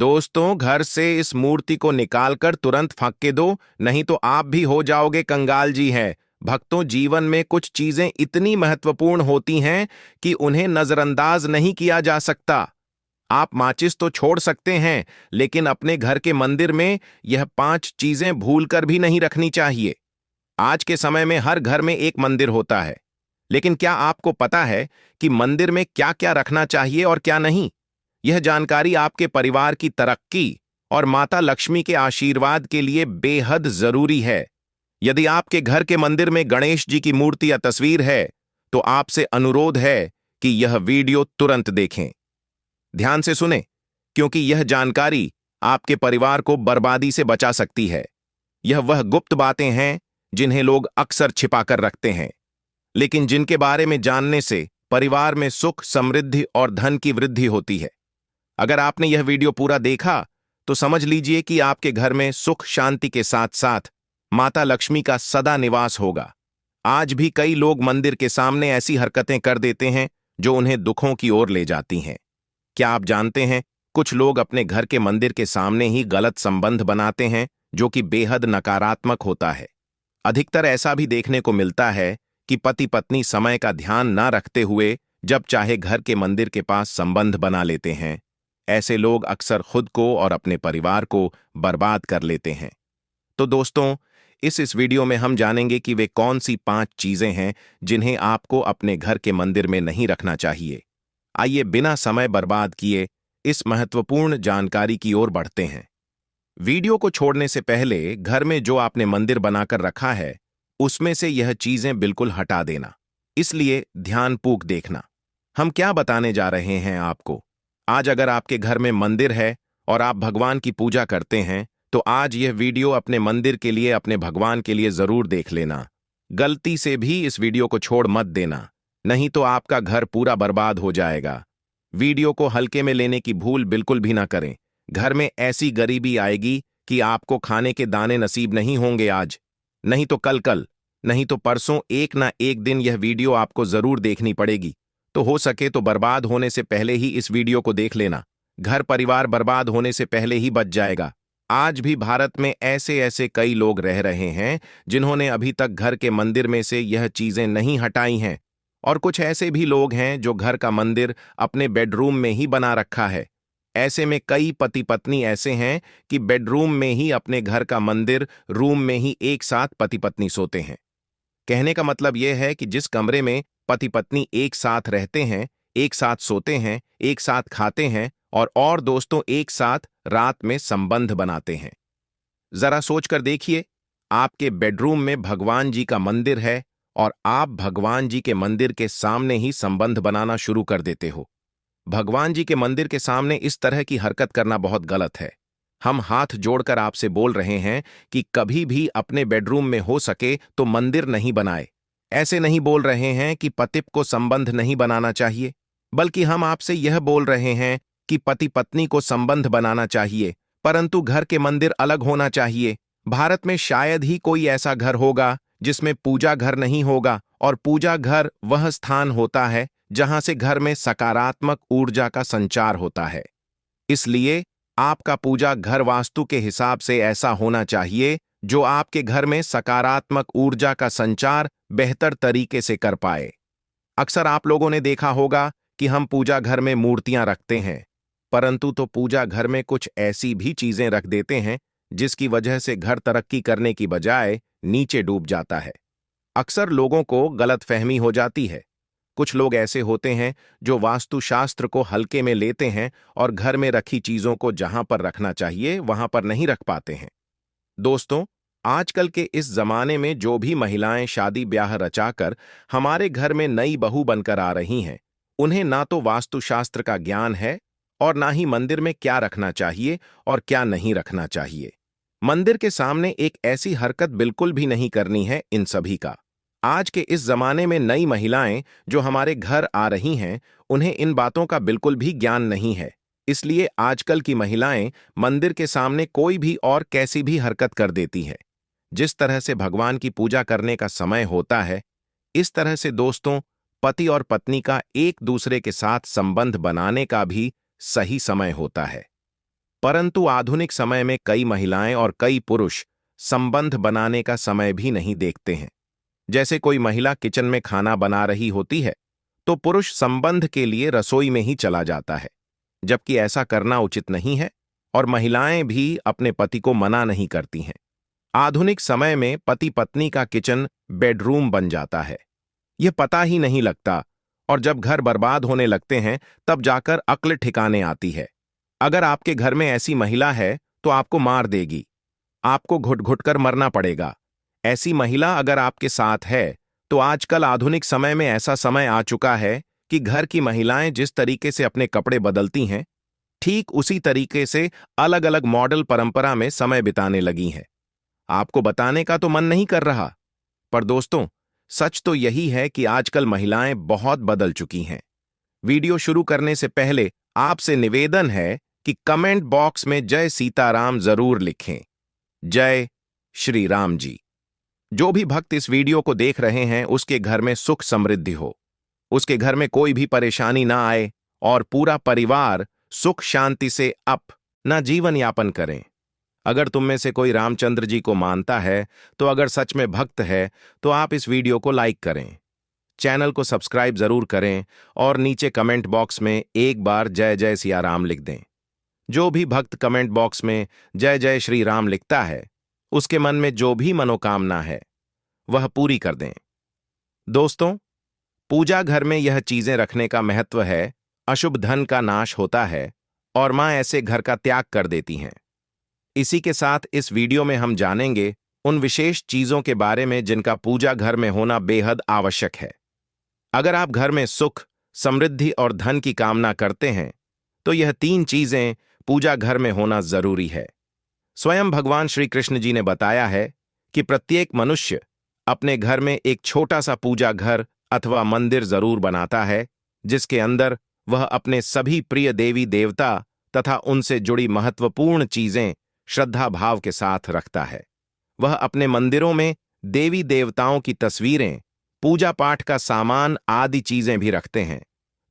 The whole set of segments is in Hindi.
दोस्तों, घर से इस मूर्ति को निकालकर तुरंत फेंक के दो, नहीं तो आप भी हो जाओगे कंगाल जी हैं। भक्तों, जीवन में कुछ चीजें इतनी महत्वपूर्ण होती हैं कि उन्हें नजरअंदाज नहीं किया जा सकता। आप माचिस तो छोड़ सकते हैं, लेकिन अपने घर के मंदिर में यह 5 चीजें भूलकर भी नहीं रखनी चाहिए। आज के समय में हर घर में एक मंदिर होता है, लेकिन क्या आपको पता है कि मंदिर में क्या क्या रखना चाहिए और क्या नहीं? यह जानकारी आपके परिवार की तरक्की और माता लक्ष्मी के आशीर्वाद के लिए बेहद जरूरी है। यदि आपके घर के मंदिर में गणेश जी की मूर्ति या तस्वीर है, तो आपसे अनुरोध है कि यह वीडियो तुरंत देखें। ध्यान से सुने, क्योंकि यह जानकारी आपके परिवार को बर्बादी से बचा सकती है। यह वह गुप्त बातें हैं जिन्हें लोग अक्सर छिपाकर रखते हैं, लेकिन जिनके बारे में जानने से परिवार में सुख, समृद्धि और धन की वृद्धि होती है। अगर आपने यह वीडियो पूरा देखा, तो समझ लीजिए कि आपके घर में सुख शांति के साथ साथ माता लक्ष्मी का सदा निवास होगा। आज भी कई लोग मंदिर के सामने ऐसी हरकतें कर देते हैं जो उन्हें दुखों की ओर ले जाती हैं। क्या आप जानते हैं, कुछ लोग अपने घर के मंदिर के सामने ही गलत संबंध बनाते हैं, जो कि बेहद नकारात्मक होता है। अधिकतर ऐसा भी देखने को मिलता है कि पति पत्नी समय का ध्यान न रखते हुए जब चाहे घर के मंदिर के पास संबंध बना लेते हैं। ऐसे लोग अक्सर खुद को और अपने परिवार को बर्बाद कर लेते हैं। तो दोस्तों, इस वीडियो में हम जानेंगे कि वे कौन सी 5 चीजें हैं जिन्हें आपको अपने घर के मंदिर में नहीं रखना चाहिए। आइए बिना समय बर्बाद किए इस महत्वपूर्ण जानकारी की ओर बढ़ते हैं। वीडियो को छोड़ने से पहले घर में जो आपने मंदिर बनाकर रखा है, उसमें से यह चीजें बिल्कुल हटा देना। इसलिए ध्यानपूर्वक देखना। हम क्या बताने जा रहे हैं आपको। आज अगर आपके घर में मंदिर है और आप भगवान की पूजा करते हैं, तो आज यह वीडियो अपने मंदिर के लिए, अपने भगवान के लिए जरूर देख लेना। गलती से भी इस वीडियो को छोड़ मत देना, नहीं तो आपका घर पूरा बर्बाद हो जाएगा। वीडियो को हल्के में लेने की भूल बिल्कुल भी ना करें। घर में ऐसी गरीबी आएगी कि आपको खाने के दाने नसीब नहीं होंगे आज, नहीं तो कल, नहीं तो परसों, एक ना एक दिन यह वीडियो आपको जरूर देखनी पड़ेगी। तो हो सके तो बर्बाद होने से पहले ही इस वीडियो को देख लेना। घर परिवार बर्बाद होने से पहले ही बच जाएगा। आज भी भारत में ऐसे ऐसे कई लोग रह रहे हैं जिन्होंने अभी तक घर के मंदिर में से यह चीजें नहीं हटाई हैं, और कुछ ऐसे भी लोग हैं जो घर का मंदिर अपने बेडरूम में ही बना रखा है। ऐसे में कई पति पत्नी ऐसे हैं कि बेडरूम में ही अपने घर का मंदिर, रूम में ही एक साथ पति पत्नी सोते हैं। कहने का मतलब यह है कि जिस कमरे में पति पत्नी एक साथ रहते हैं, एक साथ सोते हैं, एक साथ खाते हैं और दोस्तों एक साथ रात में संबंध बनाते हैं। जरा सोचकर देखिए, आपके बेडरूम में भगवान जी का मंदिर है और आप भगवान जी के मंदिर के सामने ही संबंध बनाना शुरू कर देते हो। भगवान जी के मंदिर के सामने इस तरह की हरकत करना बहुत गलत है। हम हाथ जोड़कर आपसे बोल रहे हैं कि कभी भी अपने बेडरूम में हो सके तो मंदिर नहीं बनाए। ऐसे नहीं बोल रहे हैं कि पति को संबंध नहीं बनाना चाहिए, बल्कि हम आपसे यह बोल रहे हैं कि पति पत्नी को संबंध बनाना चाहिए, परंतु घर के मंदिर अलग होना चाहिए। भारत में शायद ही कोई ऐसा घर होगा जिसमें पूजा घर नहीं होगा, और पूजा घर वह स्थान होता है जहां से घर में सकारात्मक ऊर्जा का संचार होता है। इसलिए आपका पूजा घर वास्तु के हिसाब से ऐसा होना चाहिए जो आपके घर में सकारात्मक ऊर्जा का संचार बेहतर तरीके से कर पाए। अक्सर आप लोगों ने देखा होगा कि हम पूजा घर में मूर्तियां रखते हैं, परंतु तो पूजा घर में कुछ ऐसी भी चीजें रख देते हैं जिसकी वजह से घर तरक्की करने की बजाय नीचे डूब जाता है। अक्सर लोगों को गलतफहमी हो जाती है। कुछ लोग ऐसे होते हैं जो वास्तुशास्त्र को हल्के में लेते हैं और घर में रखी चीजों को जहां पर रखना चाहिए वहां पर नहीं रख पाते हैं। दोस्तों, आजकल के इस जमाने में जो भी महिलाएं शादी ब्याह रचाकर हमारे घर में नई बहू बनकर आ रही हैं, उन्हें ना तो वास्तुशास्त्र का ज्ञान है और ना ही मंदिर में क्या रखना चाहिए और क्या नहीं रखना चाहिए। मंदिर के सामने एक ऐसी हरकत बिल्कुल भी नहीं करनी है इन सभी का। आज के इस जमाने में नई महिलाएं जो हमारे घर आ रही हैं, उन्हें इन बातों का बिल्कुल भी ज्ञान नहीं है। इसलिए आजकल की महिलाएं मंदिर के सामने कोई भी और कैसी भी हरकत कर देती हैं। जिस तरह से भगवान की पूजा करने का समय होता है, इस तरह से दोस्तों पति और पत्नी का एक दूसरे के साथ संबंध बनाने का भी सही समय होता है। परंतु आधुनिक समय में कई महिलाएं और कई पुरुष संबंध बनाने का समय भी नहीं देखते हैं। जैसे कोई महिला किचन में खाना बना रही होती है तो पुरुष संबंध के लिए रसोई में ही चला जाता है, जबकि ऐसा करना उचित नहीं है और महिलाएं भी अपने पति को मना नहीं करती हैं। आधुनिक समय में पति पत्नी का किचन बेडरूम बन जाता है, यह पता ही नहीं लगता, और जब घर बर्बाद होने लगते हैं तब जाकर अक्ल ठिकाने आती है। अगर आपके घर में ऐसी महिला है तो आपको मार देगी, आपको घुट घुट कर मरना पड़ेगा। ऐसी महिला अगर आपके साथ है तो आजकल आधुनिक समय में ऐसा समय आ चुका है कि घर की महिलाएं जिस तरीके से अपने कपड़े बदलती हैं, ठीक उसी तरीके से अलग अलग मॉडल परंपरा में समय बिताने लगी हैं। आपको बताने का तो मन नहीं कर रहा, पर दोस्तों, सच तो यही है कि आजकल महिलाएं बहुत बदल चुकी हैं। वीडियो शुरू करने से पहले आपसे निवेदन है कि कमेंट बॉक्स में जय सीताराम जरूर लिखें। जय श्री राम जी। जो भी भक्त इस वीडियो को देख रहे हैं उसके घर में सुख समृद्धि हो, उसके घर में कोई भी परेशानी ना आए और पूरा परिवार सुख शांति से अपना जीवन यापन करें। अगर तुम में से कोई रामचंद्र जी को मानता है तो अगर सच में भक्त है तो आप इस वीडियो को लाइक करें, चैनल को सब्सक्राइब जरूर करें और नीचे कमेंट बॉक्स में एक बार जय जय सिया राम लिख दें। जो भी भक्त कमेंट बॉक्स में जय जय श्री राम लिखता है उसके मन में जो भी मनोकामना है वह पूरी कर दें। दोस्तों, पूजा घर में यह चीजें रखने का महत्व है, अशुभ धन का नाश होता है और मां ऐसे घर का त्याग कर देती हैं। इसी के साथ इस वीडियो में हम जानेंगे उन विशेष चीजों के बारे में जिनका पूजा घर में होना बेहद आवश्यक है। अगर आप घर में सुख, समृद्धि और धन की कामना करते हैं तो यह 3 चीजें पूजा घर में होना जरूरी है। स्वयं भगवान श्री कृष्ण जी ने बताया है कि प्रत्येक मनुष्य अपने घर में एक छोटा सा पूजा घर अथवा मंदिर जरूर बनाता है, जिसके अंदर वह अपने सभी प्रिय देवी देवता तथा उनसे जुड़ी महत्वपूर्ण चीजें श्रद्धा भाव के साथ रखता है। वह अपने मंदिरों में देवी देवताओं की तस्वीरें, पूजा पाठ का सामान आदि चीजें भी रखते हैं,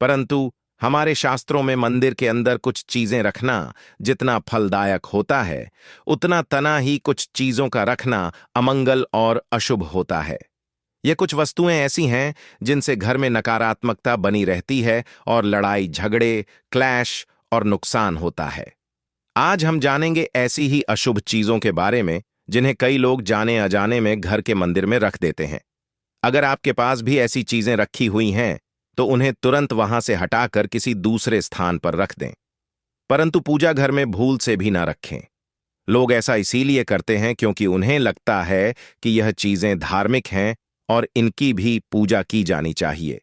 परंतु हमारे शास्त्रों में मंदिर के अंदर कुछ चीजें रखना जितना फलदायक होता है उतना तना ही कुछ चीजों का रखना अमंगल और अशुभ होता है। ये कुछ वस्तुएं ऐसी हैं जिनसे घर में नकारात्मकता बनी रहती है और लड़ाई झगड़े, क्लैश और नुकसान होता है। आज हम जानेंगे ऐसी ही अशुभ चीजों के बारे में जिन्हें कई लोग जाने अजाने में घर के मंदिर में रख देते हैं। अगर आपके पास भी ऐसी चीजें रखी हुई हैं तो उन्हें तुरंत वहां से हटाकर किसी दूसरे स्थान पर रख दें, परंतु पूजा घर में भूल से भी ना रखें। लोग ऐसा इसीलिए करते हैं क्योंकि उन्हें लगता है कि यह चीजें धार्मिक हैं और इनकी भी पूजा की जानी चाहिए।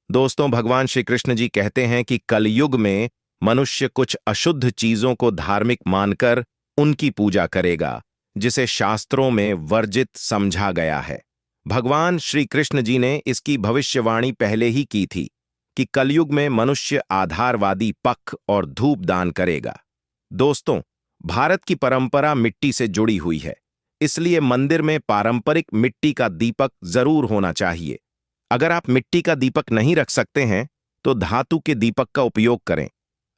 दोस्तों, भगवान श्री कृष्ण जी कहते हैं कि कलयुग में मनुष्य कुछ अशुद्ध चीजों को धार्मिक मानकर उनकी पूजा करेगा, जिसे शास्त्रों में वर्जित समझा गया है। भगवान श्री कृष्ण जी ने इसकी भविष्यवाणी पहले ही की थी कि कलयुग में मनुष्य आधारवादी पख और धूप दान करेगा। दोस्तों, भारत की परंपरा मिट्टी से जुड़ी हुई है, इसलिए मंदिर में पारंपरिक मिट्टी का दीपक जरूर होना चाहिए। अगर आप मिट्टी का दीपक नहीं रख सकते हैं तो धातु के दीपक का उपयोग करें।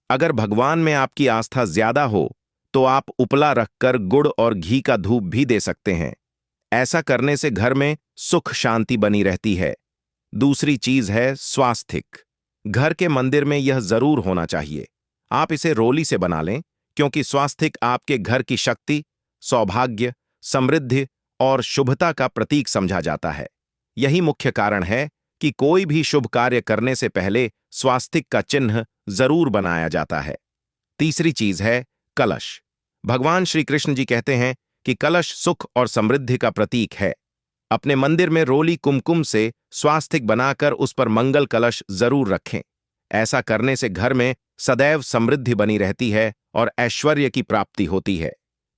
अगर भगवान में आपकी आस्था ज्यादा हो तो आप उपला रखकर गुड़ और घी का धूप भी दे सकते हैं। ऐसा करने से घर में सुख शांति बनी रहती है। दूसरी चीज है स्वास्तिक। घर के मंदिर में यह जरूर होना चाहिए। आप इसे रोली से बना लें, क्योंकि स्वास्तिक आपके घर की शक्ति, सौभाग्य, समृद्धि और शुभता का प्रतीक समझा जाता है। यही मुख्य कारण है कि कोई भी शुभ कार्य करने से पहले स्वास्तिक का चिन्ह जरूर बनाया जाता है। तीसरी चीज है कलश। भगवान श्री कृष्ण जी कहते हैं कि कलश सुख और समृद्धि का प्रतीक है। अपने मंदिर में रोली कुमकुम से स्वास्तिक बनाकर उस पर मंगल कलश जरूर रखें। ऐसा करने से घर में सदैव समृद्धि बनी रहती है और ऐश्वर्य की प्राप्ति होती है।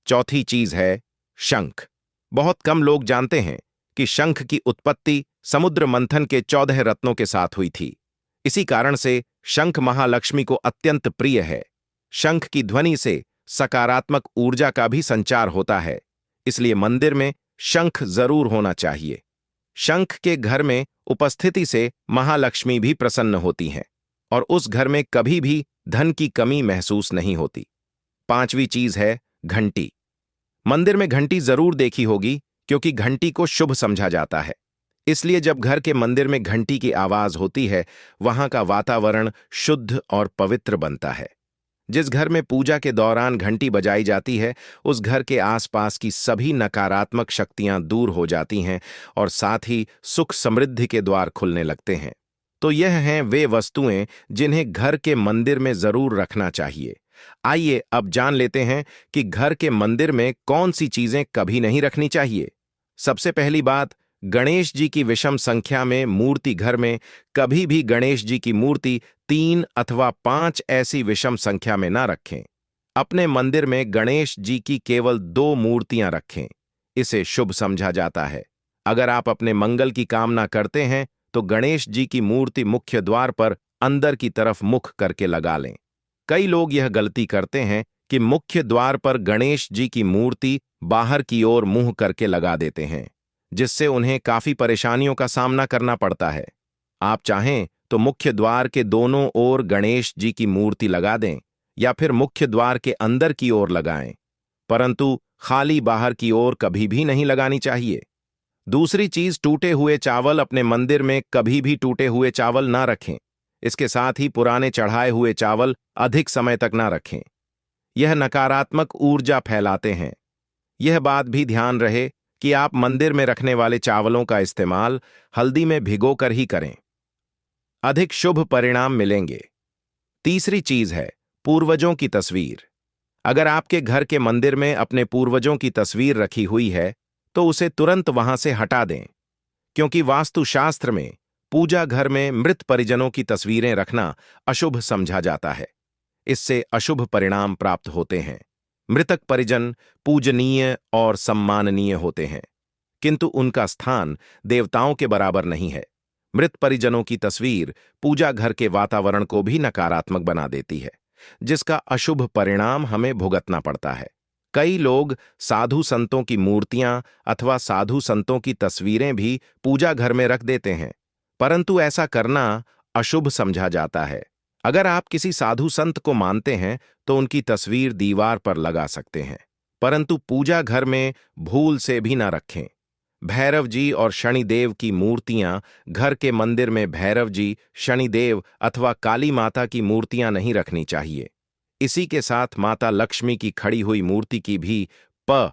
चौथी चीज है शंख। बहुत कम लोग जानते हैं कि शंख की उत्पत्ति समुद्र मंथन के 14 रत्नों के साथ हुई थी। इसी कारण से शंख महालक्ष्मी को अत्यंत प्रिय है। शंख की ध्वनि से सकारात्मक ऊर्जा का भी संचार होता है, इसलिए मंदिर में शंख जरूर होना चाहिए। शंख के घर में उपस्थिति से महालक्ष्मी भी प्रसन्न होती हैं और उस घर में कभी भी धन की कमी महसूस नहीं होती। 5वीं चीज है घंटी। मंदिर में घंटी जरूर देखी होगी, क्योंकि घंटी को शुभ समझा जाता है। इसलिए जब घर के मंदिर में घंटी की आवाज होती है, वहां का वातावरण शुद्ध और पवित्र बनता है। जिस घर में पूजा के दौरान घंटी बजाई जाती है, उस घर के आसपास की सभी नकारात्मक शक्तियां दूर हो जाती हैं और साथ ही सुख समृद्धि के द्वार खुलने लगते हैं। तो यह हैं वे वस्तुएं जिन्हें घर के मंदिर में जरूर रखना चाहिए। आइए अब जान लेते हैं कि घर के मंदिर में कौन सी चीजें कभी नहीं रखनी चाहिए। सबसे पहली बात, गणेश जी की विषम संख्या में मूर्ति घर में कभी भी गणेश जी की मूर्ति 3 अथवा 5 ऐसी विषम संख्या में ना रखें। अपने मंदिर में गणेश जी की केवल 2 मूर्तियां रखें। इसे शुभ समझा जाता है। अगर आप अपने मंगल की कामना करते हैं तो गणेश जी की मूर्ति मुख्य द्वार पर अंदर की तरफ मुख करके लगा लें। कई लोग यह गलती करते हैं कि मुख्य द्वार पर गणेश जी की मूर्ति बाहर की ओर मुंह करके लगा देते हैं, जिससे उन्हें काफी परेशानियों का सामना करना पड़ता है। आप चाहें तो मुख्य द्वार के दोनों ओर गणेश जी की मूर्ति लगा दें या फिर मुख्य द्वार के अंदर की ओर लगाएं, परंतु खाली बाहर की ओर कभी भी नहीं लगानी चाहिए। दूसरी चीज, टूटे हुए चावल। अपने मंदिर में कभी भी टूटे हुए चावल ना रखें। इसके साथ ही पुराने चढ़ाए हुए चावल अधिक समय तक ना रखें। यह नकारात्मक ऊर्जा फैलाते हैं। यह बात भी ध्यान रहे कि आप मंदिर में रखने वाले चावलों का इस्तेमाल हल्दी में भिगोकर ही करें। अधिक शुभ परिणाम मिलेंगे। तीसरी चीज है पूर्वजों की तस्वीर। अगर आपके घर के मंदिर में अपने पूर्वजों की तस्वीर रखी हुई है तो उसे तुरंत वहां से हटा दें, क्योंकि वास्तुशास्त्र में पूजा घर में मृत परिजनों की तस्वीरें रखना अशुभ समझा जाता है। इससे अशुभ परिणाम प्राप्त होते हैं। मृतक परिजन पूजनीय और सम्माननीय होते हैं, किंतु उनका स्थान देवताओं के बराबर नहीं है। मृत परिजनों की तस्वीर पूजा घर के वातावरण को भी नकारात्मक बना देती है, जिसका अशुभ परिणाम हमें भुगतना पड़ता है। कई लोग साधु संतों की मूर्तियां अथवा साधु संतों की तस्वीरें भी पूजा घर में रख देते हैं, परंतु ऐसा करना अशुभ समझा जाता है। अगर आप किसी साधु संत को मानते हैं तो उनकी तस्वीर दीवार पर लगा सकते हैं, परंतु पूजा घर में भूल से भी ना रखें। भैरव जी और शनिदेव की मूर्तियां घर के मंदिर में भैरव जी, शनिदेव अथवा काली माता की मूर्तियां नहीं रखनी चाहिए। इसी के साथ माता लक्ष्मी की खड़ी हुई मूर्ति की भी प